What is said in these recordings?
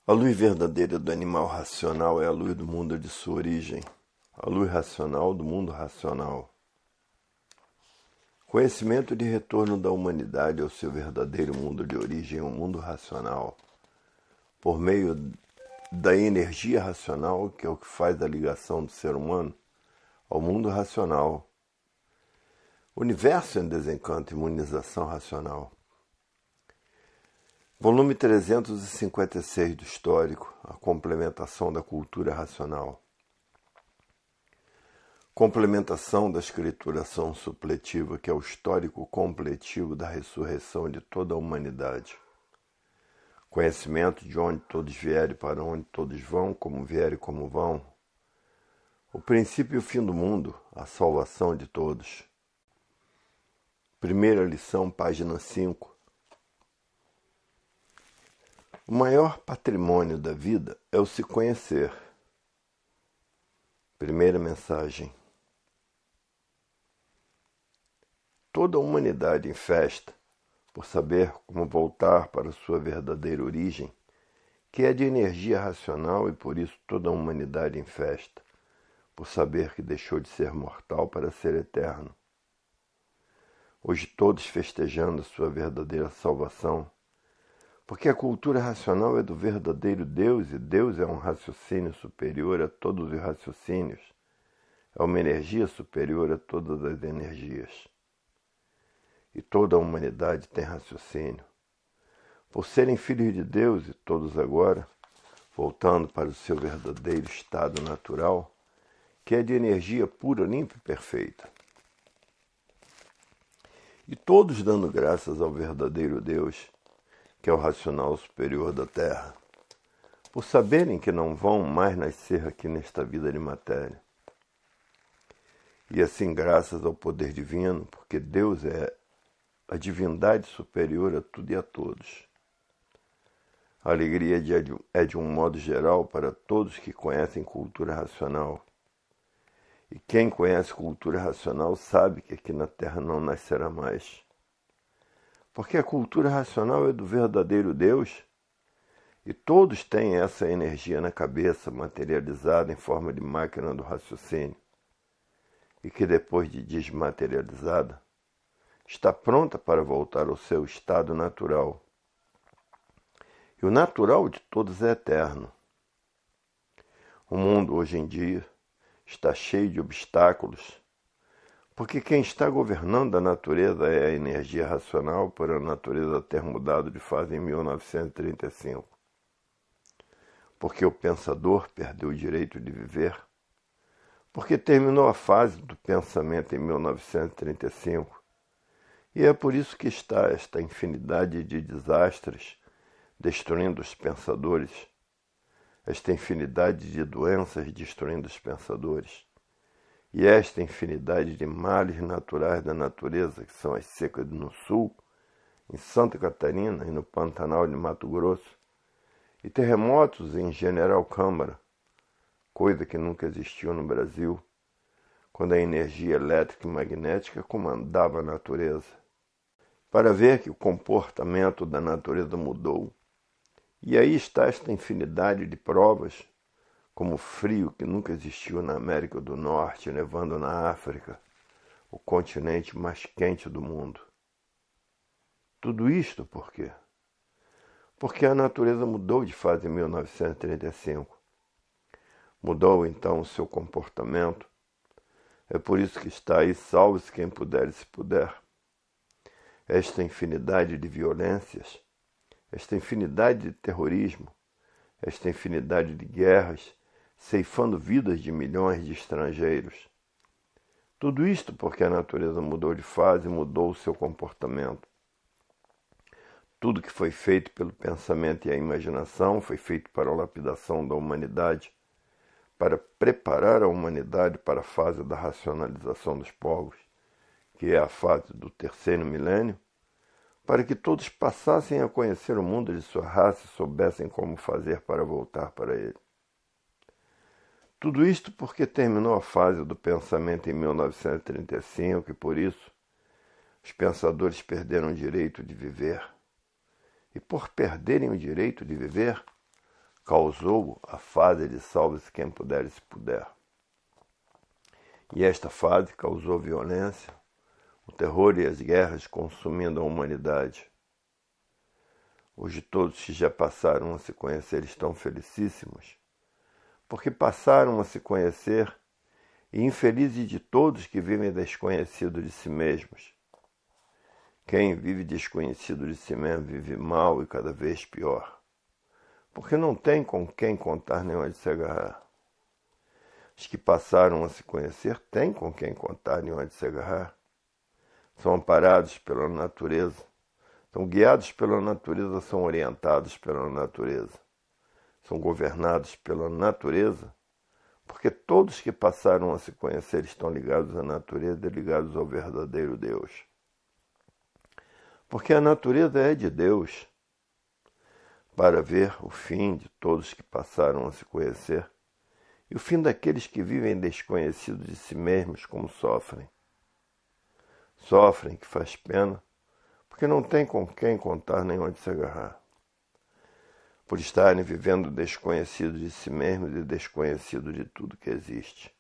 A luz verdadeira do animal racional é a luz do mundo de sua origem, a luz racional do mundo racional. Conhecimento de retorno da humanidade ao seu verdadeiro mundo de origem, o mundo racional, por meio da energia racional, que é o que faz a ligação do ser humano ao mundo racional. Universo em desencanto, imunização racional. Volume 356 do Histórico, a complementação da cultura racional. Complementação da escrituração supletiva, que é o histórico completivo da ressurreição de toda a humanidade. Conhecimento de onde todos vierem, para onde todos vão, como vierem e como vão. O princípio e o fim do mundo, a salvação de todos. Primeira lição, página 5. O maior patrimônio da vida é o se conhecer. Primeira mensagem. Toda a humanidade em festa, por saber como voltar para sua verdadeira origem, que é de energia racional, e por isso toda a humanidade em festa, por saber que deixou de ser mortal para ser eterno. Hoje todos festejando a sua verdadeira salvação, porque a cultura racional é do verdadeiro Deus, e Deus é um raciocínio superior a todos os raciocínios, é uma energia superior a todas as energias. E toda a humanidade tem raciocínio. Por serem filhos de Deus, e todos agora, voltando para o seu verdadeiro estado natural, que é de energia pura, limpa e perfeita. E todos dando graças ao verdadeiro Deus, que é o racional superior da Terra, por saberem que não vão mais nascer aqui nesta vida de matéria. E assim graças ao poder divino, porque Deus é a divindade superior a tudo e a todos. A alegria é de um modo geral para todos que conhecem cultura racional. E quem conhece cultura racional sabe que aqui na Terra não nascerá mais. Porque a cultura racional é do verdadeiro Deus, e todos têm essa energia na cabeça materializada em forma de máquina do raciocínio, e que depois de desmaterializada, está pronta para voltar ao seu estado natural. E o natural de todos é eterno. O mundo hoje em dia está cheio de obstáculos, porque quem está governando a natureza é a energia racional, por a natureza ter mudado de fase em 1935. Porque o pensador perdeu o direito de viver, porque terminou a fase do pensamento em 1935, e é por isso que está esta infinidade de desastres destruindo os pensadores, esta infinidade de doenças destruindo os pensadores, e esta infinidade de males naturais da natureza, que são as secas no sul, em Santa Catarina e no Pantanal de Mato Grosso, e terremotos em General Câmara, coisa que nunca existiu no Brasil, quando a energia elétrica e magnética comandava a natureza. Para ver que o comportamento da natureza mudou. E aí está esta infinidade de provas, como o frio que nunca existiu na América do Norte, nevando na África, o continente mais quente do mundo. Tudo isto por quê? Porque a natureza mudou de fase em 1935. Mudou então o seu comportamento. É por isso que está aí, salve-se quem puder e se puder. Esta infinidade de violências, esta infinidade de terrorismo, esta infinidade de guerras, ceifando vidas de milhões de estrangeiros. Tudo isto porque a natureza mudou de fase e mudou o seu comportamento. Tudo que foi feito pelo pensamento e a imaginação foi feito para a lapidação da humanidade, para preparar a humanidade para a fase da racionalização dos povos, que é a fase do terceiro milênio, para que todos passassem a conhecer o mundo de sua raça e soubessem como fazer para voltar para ele. Tudo isto porque terminou a fase do pensamento em 1935 e, por isso, os pensadores perderam o direito de viver. E por perderem o direito de viver, causou a fase de salve-se quem puder e se puder. E esta fase causou violência, o terror e as guerras consumindo a humanidade. Hoje todos que já passaram a se conhecer estão felicíssimos, porque passaram a se conhecer, e infelizes de todos que vivem desconhecidos de si mesmos. Quem vive desconhecido de si mesmo vive mal e cada vez pior, porque não tem com quem contar nem onde se agarrar. Os que passaram a se conhecer têm com quem contar nem onde se agarrar. São amparados pela natureza, são guiados pela natureza, são orientados pela natureza, são governados pela natureza, porque todos que passaram a se conhecer estão ligados à natureza e ligados ao verdadeiro Deus. Porque a natureza é de Deus, para ver o fim de todos que passaram a se conhecer e o fim daqueles que vivem desconhecidos de si mesmos como sofrem. Sofrem, que faz pena, porque não tem com quem contar nem onde se agarrar. Por estarem vivendo desconhecidos de si mesmos e desconhecidos de tudo que existe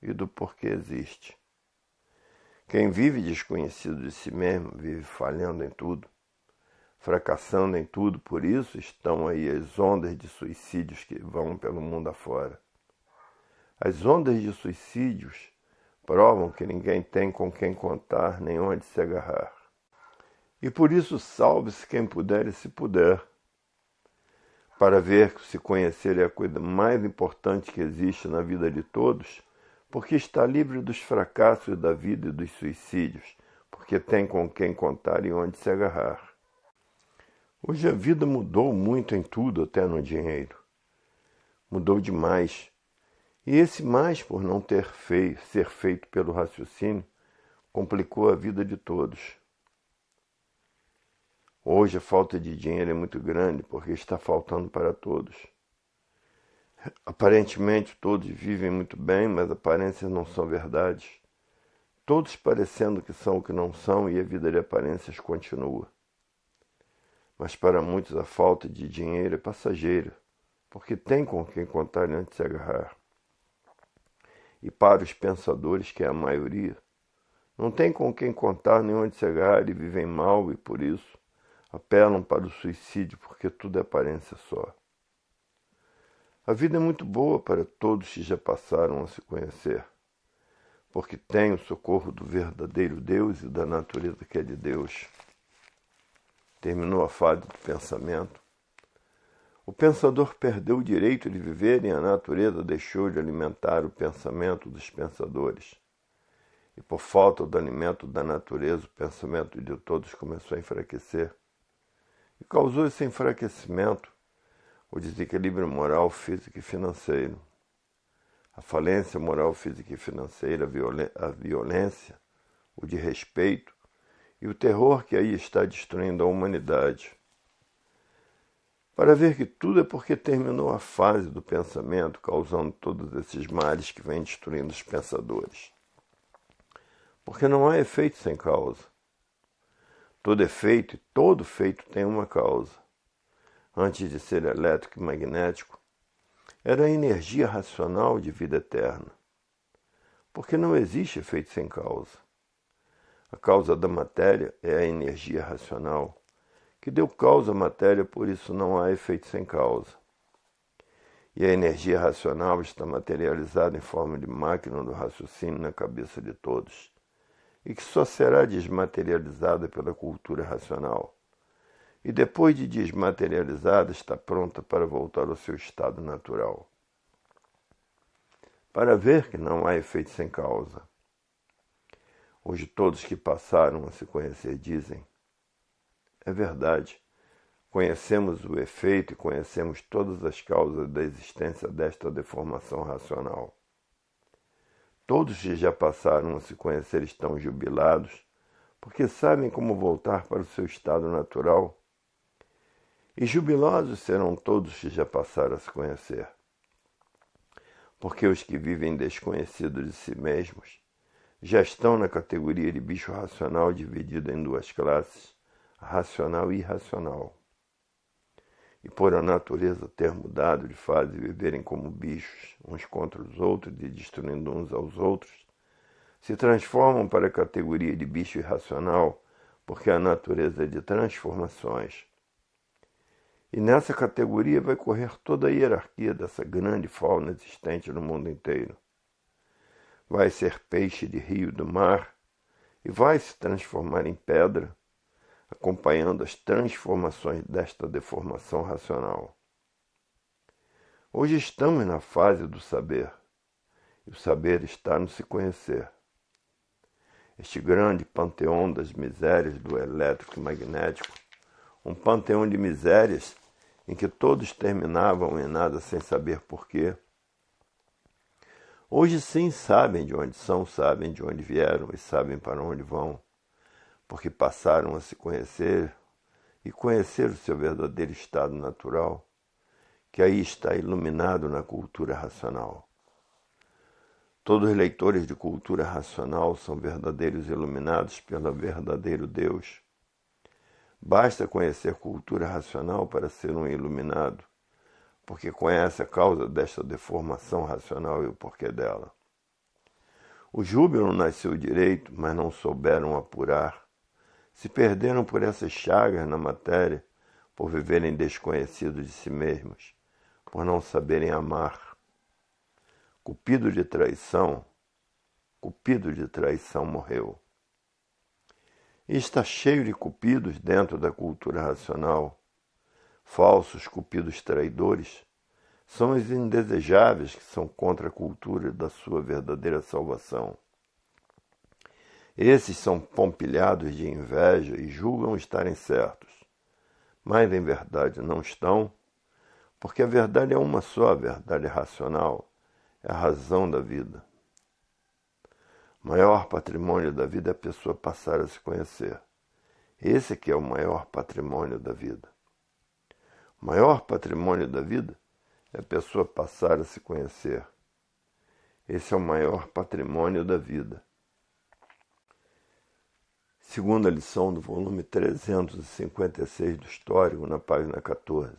e do porquê existe. Quem vive desconhecido de si mesmo vive falhando em tudo, fracassando em tudo, por isso estão aí as ondas de suicídios que vão pelo mundo afora. As ondas de suicídios provam que ninguém tem com quem contar nem onde se agarrar. E por isso salve-se quem puder e se puder, para ver que se conhecer é a coisa mais importante que existe na vida de todos, porque está livre dos fracassos da vida e dos suicídios, porque tem com quem contar e onde se agarrar. Hoje a vida mudou muito em tudo, até no dinheiro. Mudou demais. E esse mais, por não ser feito pelo raciocínio, complicou a vida de todos. Hoje a falta de dinheiro é muito grande, porque está faltando para todos. Aparentemente todos vivem muito bem, mas aparências não são verdades. Todos parecendo que são o que não são, e a vida de aparências continua. Mas para muitos a falta de dinheiro é passageira, porque tem com quem contar e onde se agarrar. E para os pensadores, que é a maioria, não tem com quem contar nem onde se agarrar e vivem mal, e por isso apelam para o suicídio, porque tudo é aparência só. A vida é muito boa para todos que já passaram a se conhecer, porque tem o socorro do verdadeiro Deus e da natureza que é de Deus. Terminou a fase do pensamento. O pensador perdeu o direito de viver e a natureza deixou de alimentar o pensamento dos pensadores. E por falta do alimento da natureza, o pensamento de todos começou a enfraquecer. E causou esse enfraquecimento o desequilíbrio moral, físico e financeiro. A falência moral, física e financeira, a violência, o desrespeito e o terror que aí está destruindo a humanidade. Para ver que tudo é porque terminou a fase do pensamento, causando todos esses males que vêm destruindo os pensadores. Porque não há efeito sem causa. Todo efeito e todo feito tem uma causa. Antes de ser elétrico e magnético, era a energia racional de vida eterna. Porque não existe efeito sem causa. A causa da matéria é a energia racional, que deu causa à matéria, por isso não há efeito sem causa. E a energia racional está materializada em forma de máquina do raciocínio na cabeça de todos, e que só será desmaterializada pela cultura racional. E depois de desmaterializada, está pronta para voltar ao seu estado natural. Para ver que não há efeito sem causa. Hoje todos que passaram a se conhecer dizem: é verdade, conhecemos o efeito e conhecemos todas as causas da existência desta deformação racional. Todos que já passaram a se conhecer estão jubilados, porque sabem como voltar para o seu estado natural. E jubilosos serão todos que já passaram a se conhecer. Porque os que vivem desconhecidos de si mesmos já estão na categoria de bicho racional dividido em duas classes, racional e irracional. e por a natureza ter mudado de fase e viverem como bichos, uns contra os outros e destruindo uns aos outros, se transformam para a categoria de bicho irracional, porque a natureza é de transformações. E nessa categoria vai correr toda a hierarquia dessa grande fauna existente no mundo inteiro. Vai ser peixe de rio e do mar, e vai se transformar em pedra, acompanhando as transformações desta deformação racional. Hoje estamos na fase do saber, e o saber está no se conhecer. Este grande panteão das misérias do elétrico e magnético, um panteão de misérias em que todos terminavam em nada sem saber porquê. Hoje sim sabem de onde são, sabem de onde vieram e sabem para onde vão, porque passaram a se conhecer e conhecer o seu verdadeiro estado natural, que aí está iluminado na cultura racional. Todos os leitores de cultura racional são verdadeiros iluminados pelo verdadeiro Deus. Basta conhecer cultura racional para ser um iluminado, porque conhece a causa desta deformação racional e o porquê dela. O júbilo nasceu direito, mas não souberam apurar. Se perderam por essas chagas na matéria, por viverem desconhecidos de si mesmos, por não saberem amar. Cupido de traição morreu. E está cheio de cupidos dentro da cultura racional. Falsos cupidos traidores são os indesejáveis que são contra a cultura da sua verdadeira salvação. Esses são pompilhados de inveja e julgam estarem certos, mas em verdade não estão, porque a verdade é uma só, a verdade racional, é a razão da vida. O maior patrimônio da vida é a pessoa passar a se conhecer. Esse que é o maior patrimônio da vida. O maior patrimônio da vida é a pessoa passar a se conhecer. Esse é o maior patrimônio da vida. Segunda lição do volume 356 do Histórico, na página 14.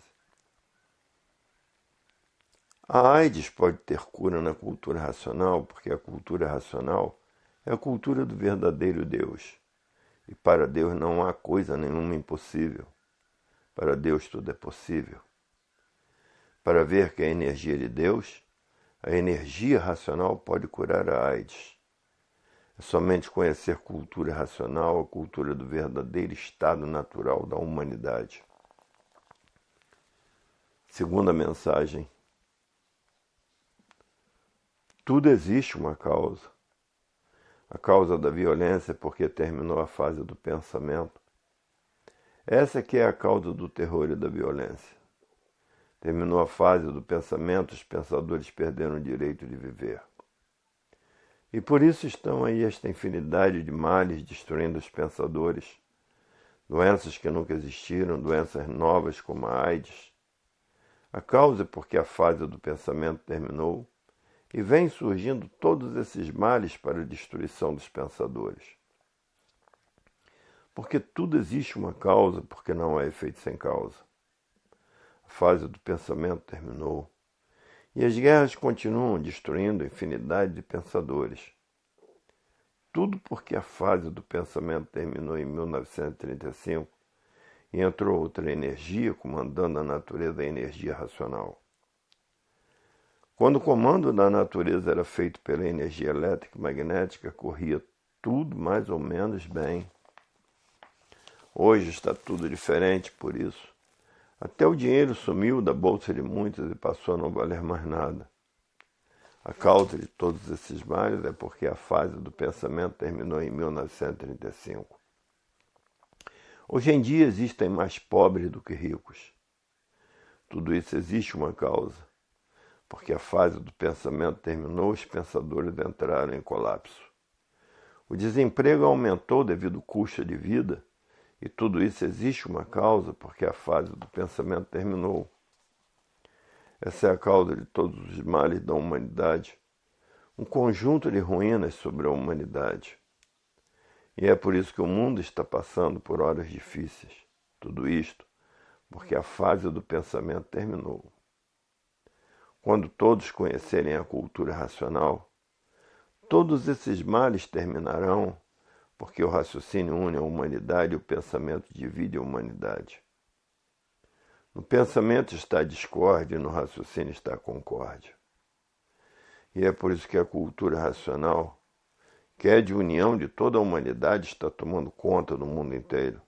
A AIDS pode ter cura na cultura racional, porque a cultura racional é a cultura do verdadeiro Deus. E para Deus não há coisa nenhuma impossível. Para Deus tudo é possível. Para ver que a energia de Deus, a energia racional pode curar a AIDS. É somente conhecer cultura racional, a cultura do verdadeiro estado natural da humanidade. Segunda mensagem. Tudo existe uma causa. A causa da violência é porque terminou a fase do pensamento. Essa que é a causa do terror e da violência. Terminou a fase do pensamento, os pensadores perderam o direito de viver. E por isso estão aí esta infinidade de males destruindo os pensadores. Doenças que nunca existiram, doenças novas como a AIDS. A causa é porque a fase do pensamento terminou e vem surgindo todos esses males para a destruição dos pensadores. Porque tudo existe uma causa, porque não há efeito sem causa. A fase do pensamento terminou. E as guerras continuam destruindo a infinidade de pensadores. Tudo porque a fase do pensamento terminou em 1935 e entrou outra energia comandando a natureza, a energia racional. Quando o comando da natureza era feito pela energia elétrica e magnética, corria tudo mais ou menos bem. Hoje está tudo diferente por isso. Até o dinheiro sumiu da bolsa de muitos e passou a não valer mais nada. A causa de todos esses males é porque a fase do pensamento terminou em 1935. Hoje em dia existem mais pobres do que ricos. Tudo isso existe uma causa. Porque a fase do pensamento terminou, os pensadores entraram em colapso. O desemprego aumentou devido ao custo de vida, e tudo isso existe uma causa, porque a fase do pensamento terminou. Essa é a causa de todos os males da humanidade, um conjunto de ruínas sobre a humanidade. E é por isso que o mundo está passando por horas difíceis. Tudo isto porque a fase do pensamento terminou. Quando todos conhecerem a cultura racional, todos esses males terminarão, porque o raciocínio une a humanidade e o pensamento divide a humanidade. No pensamento está a discórdia e no raciocínio está a concórdia. E é por isso que a cultura racional, que é de união de toda a humanidade, está tomando conta do mundo inteiro,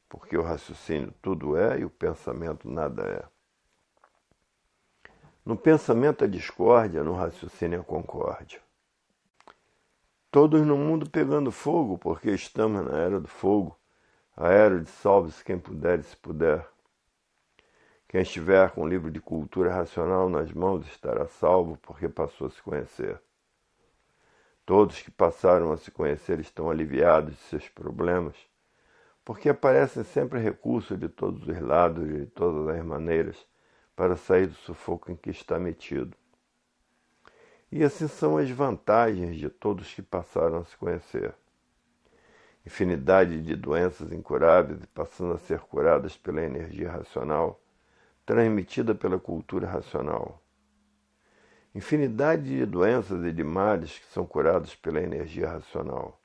porque o raciocínio tudo é e o pensamento nada é. No pensamento a discórdia, no raciocínio a concórdia. Todos no mundo pegando fogo, porque estamos na era do fogo, a era de salve-se quem puder e se puder. Quem estiver com o livro de cultura racional nas mãos estará salvo, porque passou a se conhecer. Todos que passaram a se conhecer estão aliviados de seus problemas, porque aparecem sempre recursos de todos os lados e de todas as maneiras para sair do sufoco em que está metido. E assim são as vantagens de todos que passaram a se conhecer. Infinidade de doenças incuráveis passando a ser curadas pela energia racional, transmitida pela cultura racional. Infinidade de doenças e de males que são curados pela energia racional.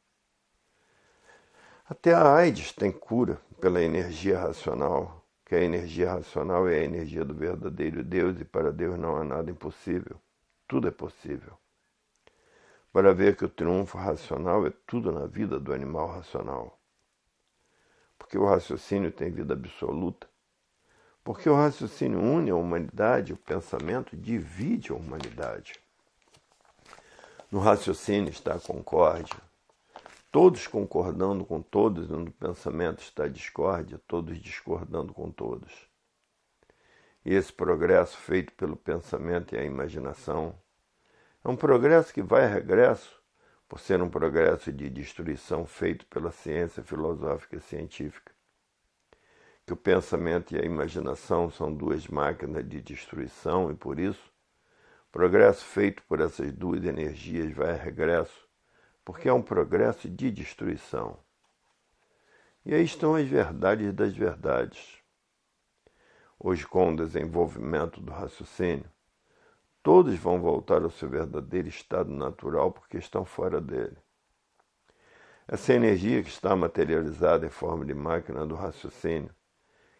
Até a AIDS tem cura pela energia racional, que a energia racional é a energia do verdadeiro Deus e para Deus não há nada impossível. Tudo é possível. Para ver que o triunfo racional é tudo na vida do animal racional. Porque o raciocínio tem vida absoluta. Porque o raciocínio une a humanidade, o pensamento divide a humanidade. No raciocínio está a concórdia. Todos concordando com todos, e no pensamento está a discórdia, todos discordando com todos. E esse progresso feito pelo pensamento e a imaginação é um progresso que vai a regresso, por ser um progresso de destruição feito pela ciência filosófica e científica. Que o pensamento e a imaginação são duas máquinas de destruição e, por isso, o progresso feito por essas duas energias vai a regresso, porque é um progresso de destruição. E aí estão as verdades das verdades. Hoje, com o desenvolvimento do raciocínio, todos vão voltar ao seu verdadeiro estado natural porque estão fora dele. Essa energia que está materializada em forma de máquina do raciocínio,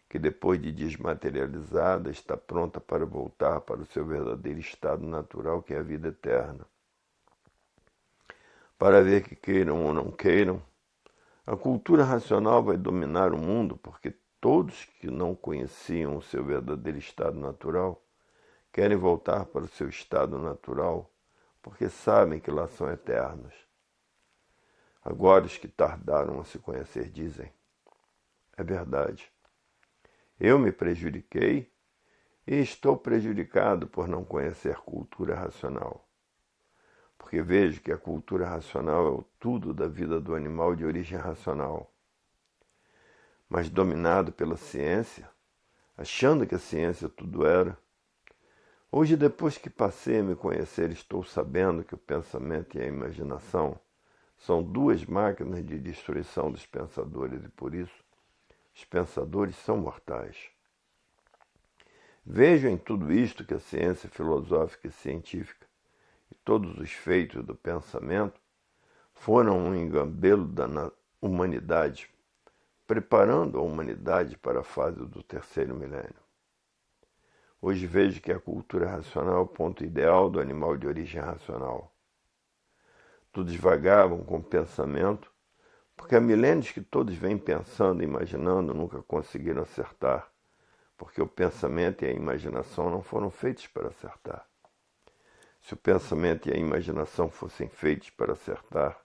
que depois de desmaterializada está pronta para voltar para o seu verdadeiro estado natural, que é a vida eterna. Para ver que queiram ou não queiram, a cultura racional vai dominar o mundo, porque todos que não conheciam o seu verdadeiro estado natural querem voltar para o seu estado natural, porque sabem que lá são eternos. Agora os que tardaram a se conhecer dizem: é verdade. Eu me prejudiquei e estou prejudicado por não conhecer cultura racional. Porque vejo que a cultura racional é o tudo da vida do animal de origem racional. Mas dominado pela ciência, achando que a ciência tudo era, hoje, depois que passei a me conhecer, estou sabendo que o pensamento e a imaginação são duas máquinas de destruição dos pensadores e, por isso, os pensadores são mortais. Vejo em tudo isto que a ciência filosófica e científica e todos os feitos do pensamento foram um engambelo da humanidade, preparando a humanidade para a fase do terceiro milênio. Hoje vejo que a cultura racional é o ponto ideal do animal de origem racional. Todos vagavam com o pensamento, porque há milênios que todos vêm pensando e imaginando, nunca conseguiram acertar, porque o pensamento e a imaginação não foram feitos para acertar. Se o pensamento e a imaginação fossem feitos para acertar,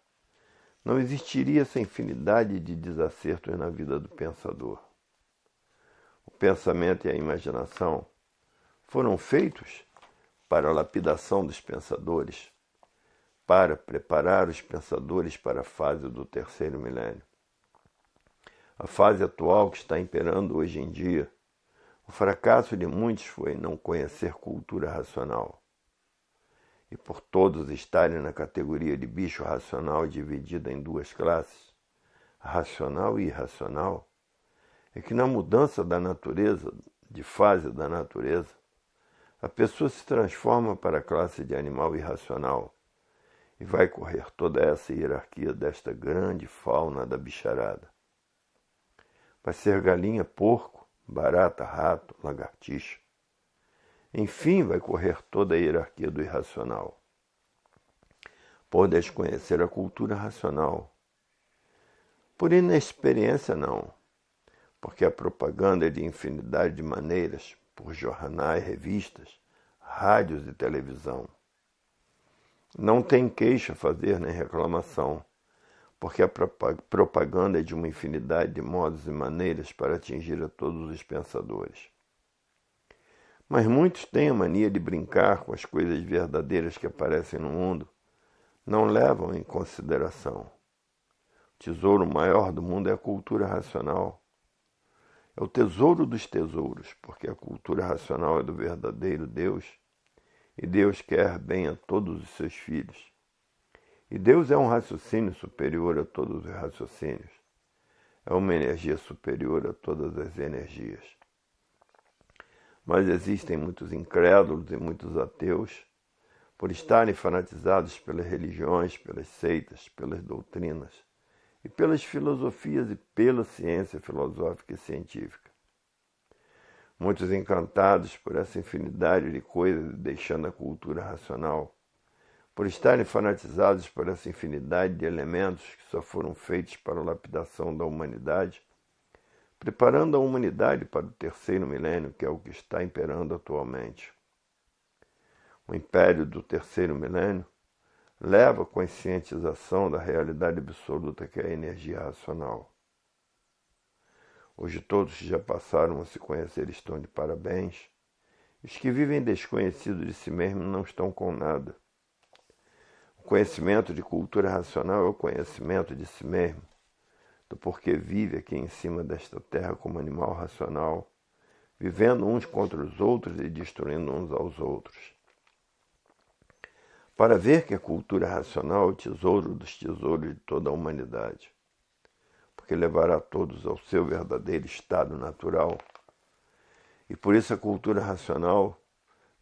não existiria essa infinidade de desacertos na vida do pensador. O pensamento e a imaginação foram feitos para a lapidação dos pensadores, para preparar os pensadores para a fase do terceiro milênio. A fase atual que está imperando hoje em dia, o fracasso de muitos foi não conhecer cultura racional. E por todos estarem na categoria de bicho racional dividida em duas classes, racional e irracional, é que na mudança da natureza, de fase da natureza, a pessoa se transforma para a classe de animal irracional e vai correr toda essa hierarquia desta grande fauna da bicharada. Vai ser galinha, porco, barata, rato, lagartixa. Enfim, vai correr toda a hierarquia do irracional, por desconhecer a cultura racional. Por inexperiência, não, porque a propaganda é de infinidade de maneiras, por jornais, revistas, rádios e televisão. Não tem queixa a fazer nem reclamação, porque a propaganda é de uma infinidade de modos e maneiras para atingir a todos os pensadores. Mas muitos têm a mania de brincar com as coisas verdadeiras que aparecem no mundo, não levam em consideração. O tesouro maior do mundo é a cultura racional. É o tesouro dos tesouros, porque a cultura racional é do verdadeiro Deus, e Deus quer bem a todos os seus filhos. E Deus é um raciocínio superior a todos os raciocínios. É uma energia superior a todas as energias. Mas existem muitos incrédulos e muitos ateus, por estarem fanatizados pelas religiões, pelas seitas, pelas doutrinas, e pelas filosofias e pela ciência filosófica e científica. Muitos encantados por essa infinidade de coisas, deixando a cultura racional, por estarem fanatizados por essa infinidade de elementos que só foram feitos para a lapidação da humanidade, preparando a humanidade para o terceiro milênio, que é o que está imperando atualmente. O império do terceiro milênio leva a conscientização da realidade absoluta que é a energia racional. Hoje todos que já passaram a se conhecer estão de parabéns. Os que vivem desconhecidos de si mesmos não estão com nada. O conhecimento de cultura racional é o conhecimento de si mesmo, do porquê vive aqui em cima desta terra como animal racional, vivendo uns contra os outros e destruindo uns aos outros. Para ver que a cultura racional é o tesouro dos tesouros de toda a humanidade, porque levará todos ao seu verdadeiro estado natural. E por isso a cultura racional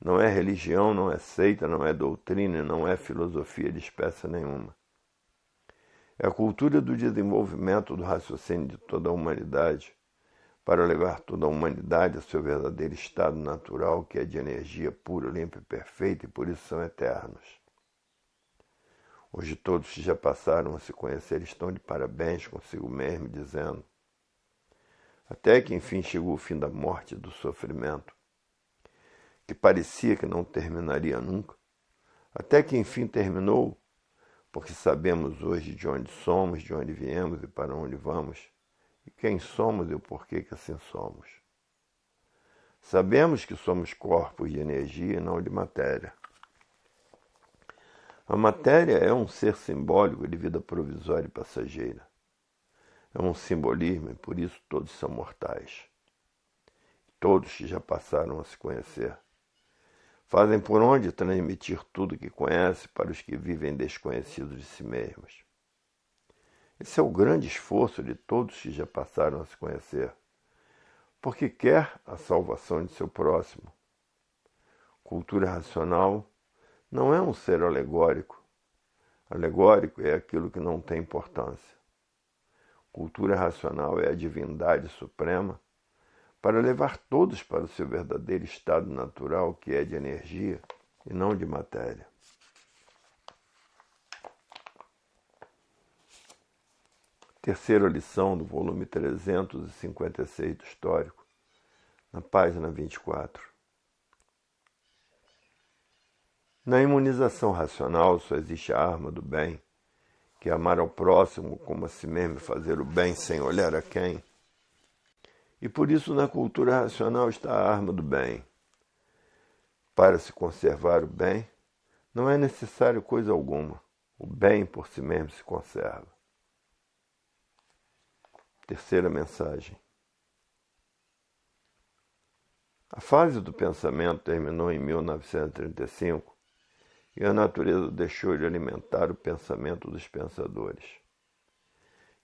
não é religião, não é seita, não é doutrina, não é filosofia de espécie nenhuma. É a cultura do desenvolvimento do raciocínio de toda a humanidade, para levar toda a humanidade ao seu verdadeiro estado natural, que é de energia pura, limpa e perfeita, e por isso são eternos. Hoje todos que já passaram a se conhecer estão de parabéns consigo mesmo, dizendo: até que enfim chegou o fim da morte e do sofrimento, que parecia que não terminaria nunca, até que enfim terminou, porque sabemos hoje de onde somos, de onde viemos e para onde vamos, e quem somos e o porquê que assim somos. Sabemos que somos corpos de energia e não de matéria. A matéria é um ser simbólico de vida provisória e passageira. É um simbolismo e por isso todos são mortais. Todos que já passaram a se conhecer fazem por onde transmitir tudo que conhece para os que vivem desconhecidos de si mesmos. Esse é o grande esforço de todos que já passaram a se conhecer, porque quer a salvação de seu próximo. Cultura racional não é um ser alegórico. Alegórico é aquilo que não tem importância. Cultura racional é a divindade suprema para levar todos para o seu verdadeiro estado natural, que é de energia e não de matéria. Terceira lição do volume 356 do Histórico, na página 24. Na imunização racional só existe a arma do bem, que é amar ao próximo como a si mesmo e fazer o bem sem olhar a quem. E por isso na cultura racional está a arma do bem. Para se conservar o bem, não é necessário coisa alguma. O bem por si mesmo se conserva. Terceira mensagem. A fase do pensamento terminou em 1935 e a natureza deixou de alimentar o pensamento dos pensadores.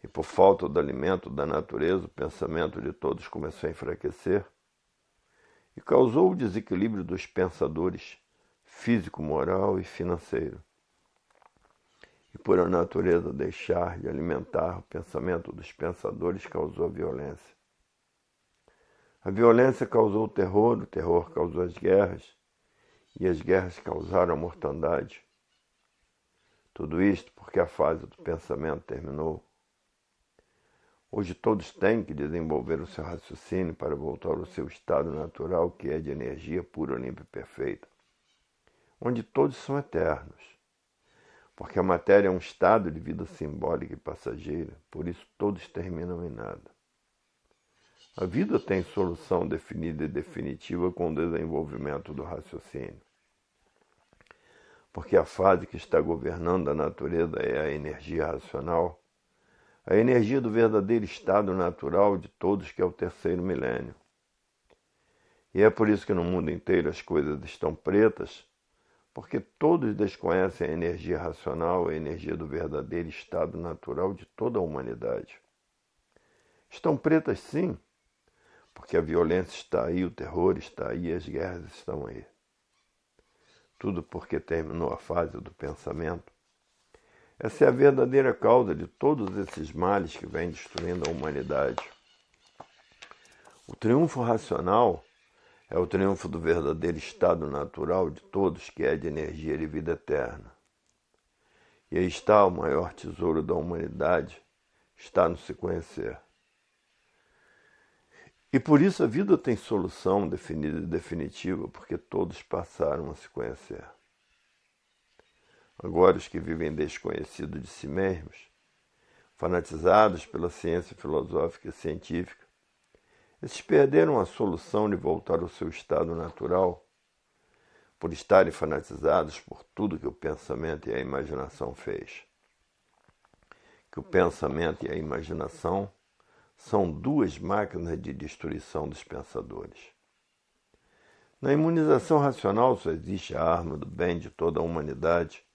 E por falta do alimento da natureza, o pensamento de todos começou a enfraquecer e causou o desequilíbrio dos pensadores físico, moral e financeiro. E por a natureza deixar de alimentar o pensamento dos pensadores, causou a violência. A violência causou o terror causou as guerras, e as guerras causaram a mortandade. Tudo isto porque a fase do pensamento terminou. Hoje todos têm que desenvolver o seu raciocínio para voltar ao seu estado natural, que é de energia pura, limpa e perfeita, onde todos são eternos. Porque a matéria é um estado de vida simbólica e passageira, por isso todos terminam em nada. A vida tem solução definida e definitiva com o desenvolvimento do raciocínio. Porque a fase que está governando a natureza é a energia racional, a energia do verdadeiro estado natural de todos, que é o terceiro milênio. E é por isso que no mundo inteiro as coisas estão pretas, porque todos desconhecem a energia racional, a energia do verdadeiro estado natural de toda a humanidade. Estão pretas sim, porque a violência está aí, o terror está aí, as guerras estão aí. Tudo porque terminou a fase do pensamento. Essa é a verdadeira causa de todos esses males que vêm destruindo a humanidade. O triunfo racional é o triunfo do verdadeiro estado natural de todos, que é de energia de vida eterna. E aí está o maior tesouro da humanidade, está no se conhecer. E por isso a vida tem solução definida e definitiva, porque todos passaram a se conhecer. Agora os que vivem desconhecidos de si mesmos, fanatizados pela ciência filosófica e científica, esses perderam a solução de voltar ao seu estado natural, por estarem fanatizados por tudo que o pensamento e a imaginação fez. Que o pensamento e a imaginação são duas máquinas de destruição dos pensadores. Na imunização racional só existe a arma do bem de toda a humanidade,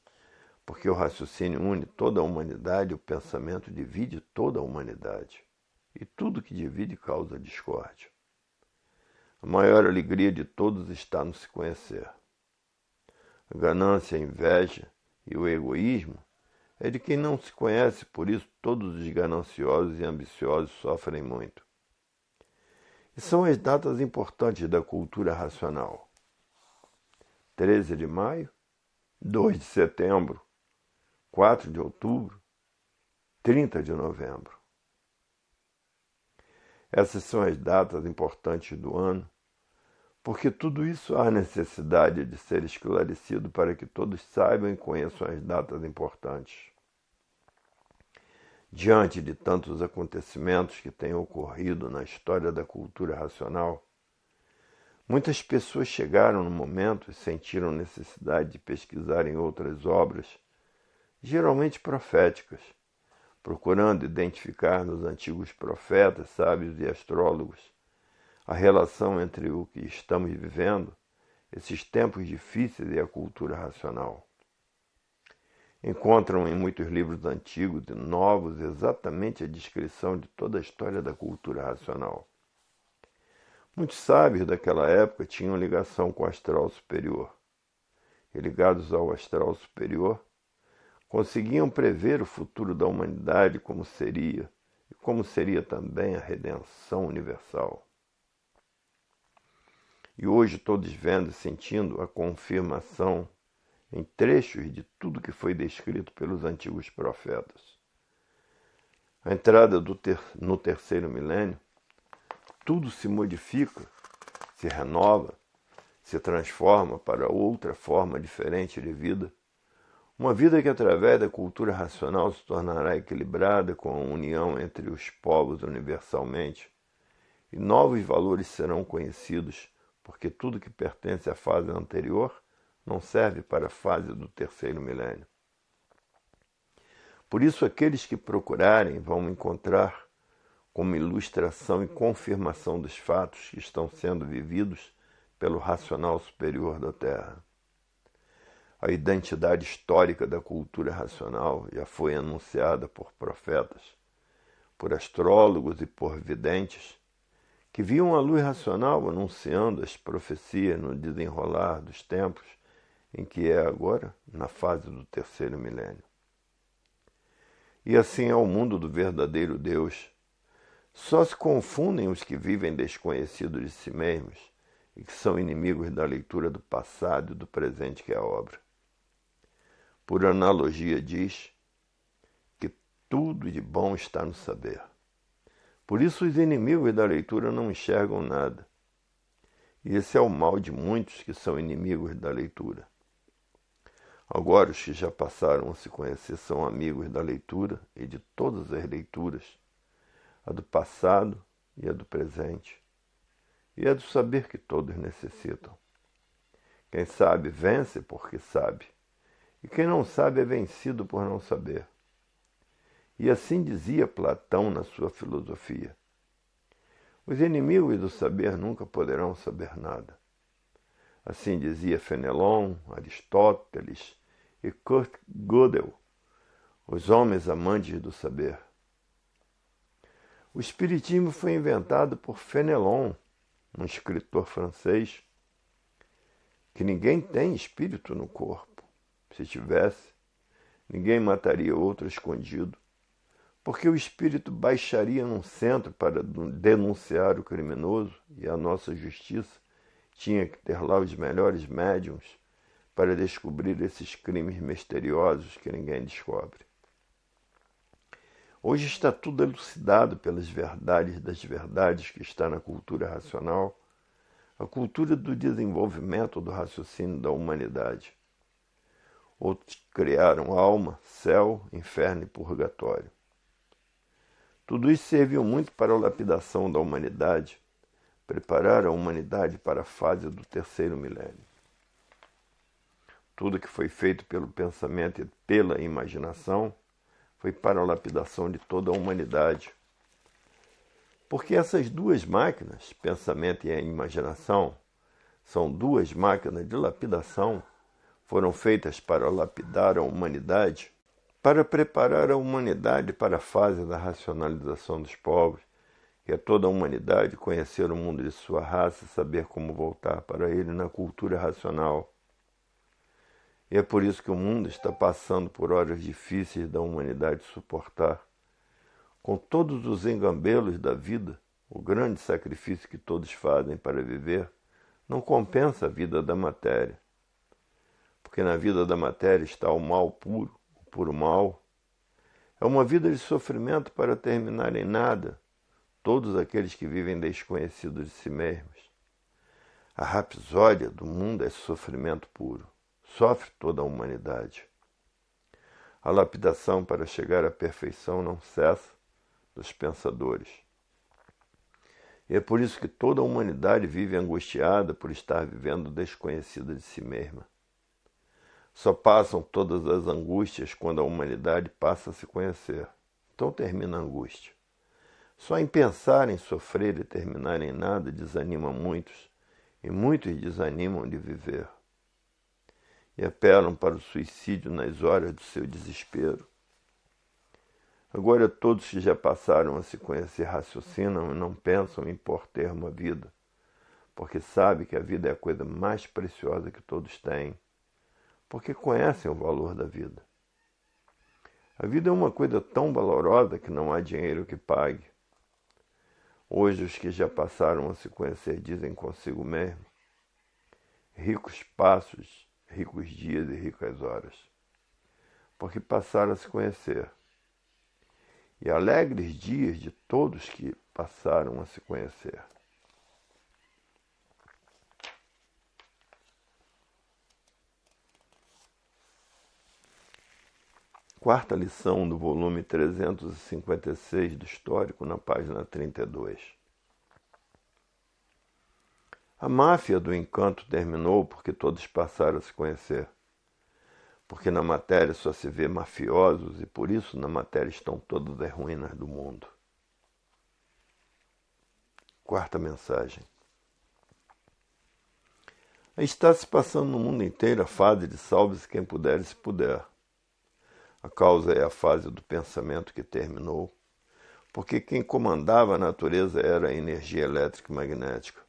porque o raciocínio une toda a humanidade, o pensamento divide toda a humanidade. E tudo que divide causa discórdia. A maior alegria de todos está no se conhecer. A ganância, a inveja e o egoísmo é de quem não se conhece, por isso todos os gananciosos e ambiciosos sofrem muito. E são as datas importantes da cultura racional. 13 de maio, 2 de setembro, 4 de outubro, 30 de novembro. Essas são as datas importantes do ano, porque tudo isso há necessidade de ser esclarecido para que todos saibam e conheçam as datas importantes. Diante de tantos acontecimentos que têm ocorrido na história da cultura racional, muitas pessoas chegaram no momento e sentiram necessidade de pesquisar em outras obras, geralmente proféticas, procurando identificar nos antigos profetas, sábios e astrólogos a relação entre o que estamos vivendo, esses tempos difíceis, e a cultura racional. Encontram em muitos livros antigos e novos exatamente a descrição de toda a história da cultura racional. Muitos sábios daquela época tinham ligação com o astral superior. E ligados ao astral superior, conseguiam prever o futuro da humanidade como seria, e como seria também a redenção universal. E hoje todos vendo e sentindo a confirmação em trechos de tudo que foi descrito pelos antigos profetas. A entrada no terceiro milênio, tudo se modifica, se renova, se transforma para outra forma diferente de vida. Uma vida que, através da cultura racional, se tornará equilibrada com a união entre os povos universalmente, e novos valores serão conhecidos, porque tudo que pertence à fase anterior não serve para a fase do terceiro milênio. Por isso, aqueles que procurarem vão encontrar como ilustração e confirmação dos fatos que estão sendo vividos pelo racional superior da Terra. A identidade histórica da cultura racional já foi anunciada por profetas, por astrólogos e por videntes, que viam a luz racional anunciando as profecias no desenrolar dos tempos, em que é agora, na fase do terceiro milênio. E assim é o mundo do verdadeiro Deus. Só se confundem os que vivem desconhecidos de si mesmos e que são inimigos da leitura do passado e do presente que é a obra. Por analogia diz que tudo de bom está no saber. Por isso os inimigos da leitura não enxergam nada. E esse é o mal de muitos que são inimigos da leitura. Agora os que já passaram a se conhecer são amigos da leitura e de todas as leituras, a do passado e a do presente, e a do saber que todos necessitam. Quem sabe vence porque sabe, e quem não sabe é vencido por não saber. E assim dizia Platão na sua filosofia. Os inimigos do saber nunca poderão saber nada. Assim dizia Fenelon, Aristóteles e Kurt Gödel, os homens amantes do saber. O espiritismo foi inventado por Fenelon, um escritor francês, que ninguém tem espírito no corpo. Se tivesse, ninguém mataria outro escondido, porque o espírito baixaria num centro para denunciar o criminoso e a nossa justiça tinha que ter lá os melhores médiuns para descobrir esses crimes misteriosos que ninguém descobre. Hoje está tudo elucidado pelas verdades das verdades que está na cultura racional, a cultura do desenvolvimento do raciocínio da humanidade. Outros criaram alma, céu, inferno e purgatório. Tudo isso serviu muito para a lapidação da humanidade, preparar a humanidade para a fase do terceiro milênio. Tudo que foi feito pelo pensamento e pela imaginação foi para a lapidação de toda a humanidade. Porque essas duas máquinas, pensamento e a imaginação, são duas máquinas de lapidação, foram feitas para lapidar a humanidade, para preparar a humanidade para a fase da racionalização dos povos, que é toda a humanidade conhecer o mundo de sua raça e saber como voltar para ele na cultura racional. E é por isso que o mundo está passando por horas difíceis da humanidade suportar. Com todos os engambelos da vida, o grande sacrifício que todos fazem para viver não compensa a vida da matéria. Porque na vida da matéria está o mal puro, o puro mal. É uma vida de sofrimento para terminar em nada, todos aqueles que vivem desconhecidos de si mesmos. A rapsódia do mundo é sofrimento puro. Sofre toda a humanidade. A lapidação para chegar à perfeição não cessa dos pensadores. E é por isso que toda a humanidade vive angustiada por estar vivendo desconhecida de si mesma. Só passam todas as angústias quando a humanidade passa a se conhecer. Então termina a angústia. Só em pensar em sofrer e terminar em nada desanima muitos, e muitos desanimam de viver. E apelam para o suicídio nas horas do seu desespero. Agora todos que já passaram a se conhecer raciocinam e não pensam em pôr termo à vida, porque sabem que a vida é a coisa mais preciosa que todos têm, porque conhecem o valor da vida. A vida é uma coisa tão valorosa que não há dinheiro que pague. Hoje os que já passaram a se conhecer dizem consigo mesmo: ricos passos, ricos dias e ricas horas, porque passaram a se conhecer. E alegres dias de todos que passaram a se conhecer. Quarta lição do volume 356 do Histórico, na página 32. A máfia do encanto terminou porque todos passaram a se conhecer. Porque na matéria só se vê mafiosos e por isso na matéria estão todas as ruínas do mundo. Quarta mensagem. Está se passando no mundo inteiro a fase de salve-se quem puder e se puder. A causa é a fase do pensamento que terminou, porque quem comandava a natureza era a energia elétrica e magnética.